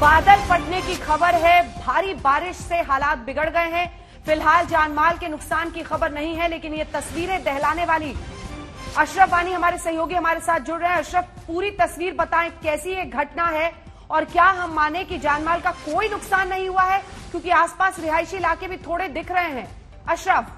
बादल फटने की खबर है। भारी बारिश से हालात बिगड़ गए हैं। फिलहाल जानमाल के नुकसान की खबर नहीं है, लेकिन ये तस्वीरें दहलाने वाली। अशरफ वानी हमारे सहयोगी हमारे साथ जुड़ रहे हैं। अशरफ, पूरी तस्वीर बताएं, कैसी ये घटना है और क्या हम माने कि जानमाल का कोई नुकसान नहीं हुआ है, क्योंकि आसपास रिहायशी इलाके भी थोड़े दिख रहे हैं। अशरफ।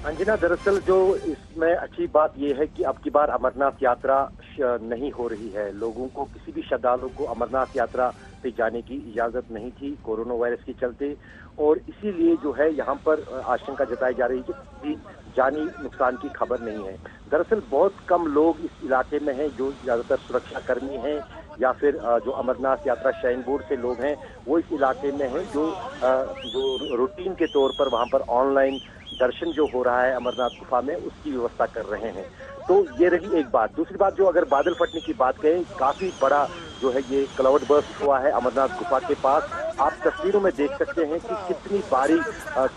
अंजना, दरअसल जो इसमें अच्छी बात यह है कि अब की बार अमरनाथ यात्रा नहीं हो रही है। लोगों को, किसी भी श्रद्धालु को अमरनाथ यात्रा पे जाने की इजाजत नहीं थी कोरोना वायरस के चलते, और इसीलिए जो है यहाँ पर आशंका जताई जा रही है कि किसी जानी नुकसान की खबर नहीं है। दरअसल बहुत कम लोग इस इलाके में हैं, जो ज्यादातर सुरक्षा कर्मी हैं या फिर जो अमरनाथ यात्रा श्राइन बोर्ड से लोग हैं, वो इस इलाके में हैं, जो रूटीन के तौर पर वहाँ पर ऑनलाइन दर्शन जो हो रहा है अमरनाथ गुफा में, उसकी व्यवस्था कर रहे हैं। तो ये रही एक बात। दूसरी बात, जो अगर बादल फटने की बात करें, काफी बड़ा जो है ये क्लाउड बर्स्ट हुआ है अमरनाथ गुफा के पास। आप तस्वीरों में देख सकते हैं कि कितनी भारी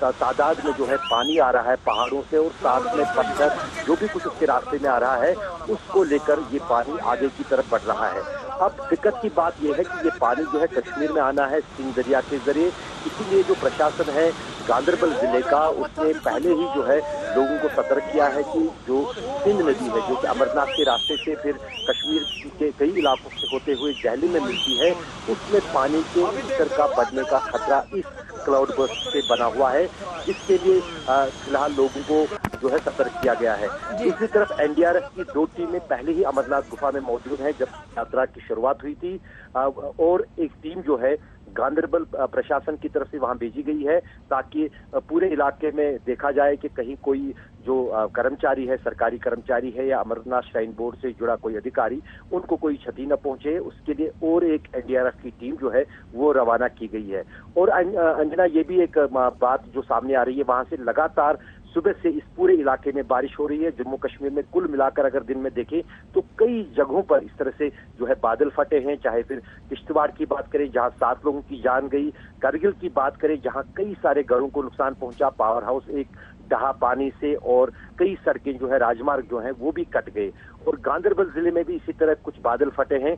तादाद में जो है पानी आ रहा है पहाड़ों से, और साथ में पत्थर जो भी कुछ उसके रास्ते में आ रहा है, उसको लेकर ये पानी आगे की तरफ बढ़ रहा है। अब दिक्कत की बात यह है कि ये पानी जो है कश्मीर में आना है सिंध दरिया के जरिए, इसीलिए जो प्रशासन है गांदरबल जिले का, उसने पहले ही जो है लोगों को सतर्क किया है कि जो सिंध नदी है, जो कि अमरनाथ के रास्ते से फिर कश्मीर के कई इलाकों से होते हुए दिल्ली में मिलती है, उसमें पानी के स्तर का बढ़ने का खतरा इस क्लाउड बर्स्ट से बना हुआ है, जिसके लिए फिलहाल लोगों को जो है सतर्क किया गया है। दूसरी तरफ एनडीआरएफ की 2 टीमें पहले ही अमरनाथ गुफा में मौजूद हैं जब यात्रा की शुरुआत हुई थी, और एक टीम जो है गांदरबल प्रशासन की तरफ से वहां भेजी गई है, ताकि पूरे इलाके में देखा जाए कि कहीं कोई जो कर्मचारी है, सरकारी कर्मचारी है या अमरनाथ श्राइन बोर्ड से जुड़ा कोई अधिकारी, उनको कोई क्षति न पहुंचे। उसके लिए और एक एनडीआरएफ की टीम जो है वो रवाना की गई है। और अंजना, ये भी एक बात जो सामने आ रही है, वहां से लगातार सुबह से इस पूरे इलाके में बारिश हो रही है। जम्मू कश्मीर में कुल मिलाकर अगर दिन में देखें तो कई जगहों पर इस तरह से जो है बादल फटे हैं। चाहे फिर किश्तवाड़ की बात करें जहां 7 लोगों की जान गई, करगिल की बात करें जहां कई सारे घरों को नुकसान पहुंचा, पावर हाउस एक डहा पानी से, और कई सड़कें जो है राजमार्ग जो है वो भी कट गए। और गांदरबल जिले में भी इसी तरह कुछ बादल फटे हैं,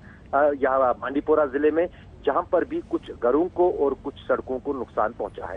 यहाँ बांडीपोरा जिले में, जहां पर भी कुछ घरों को और कुछ सड़कों को नुकसान पहुंचा है।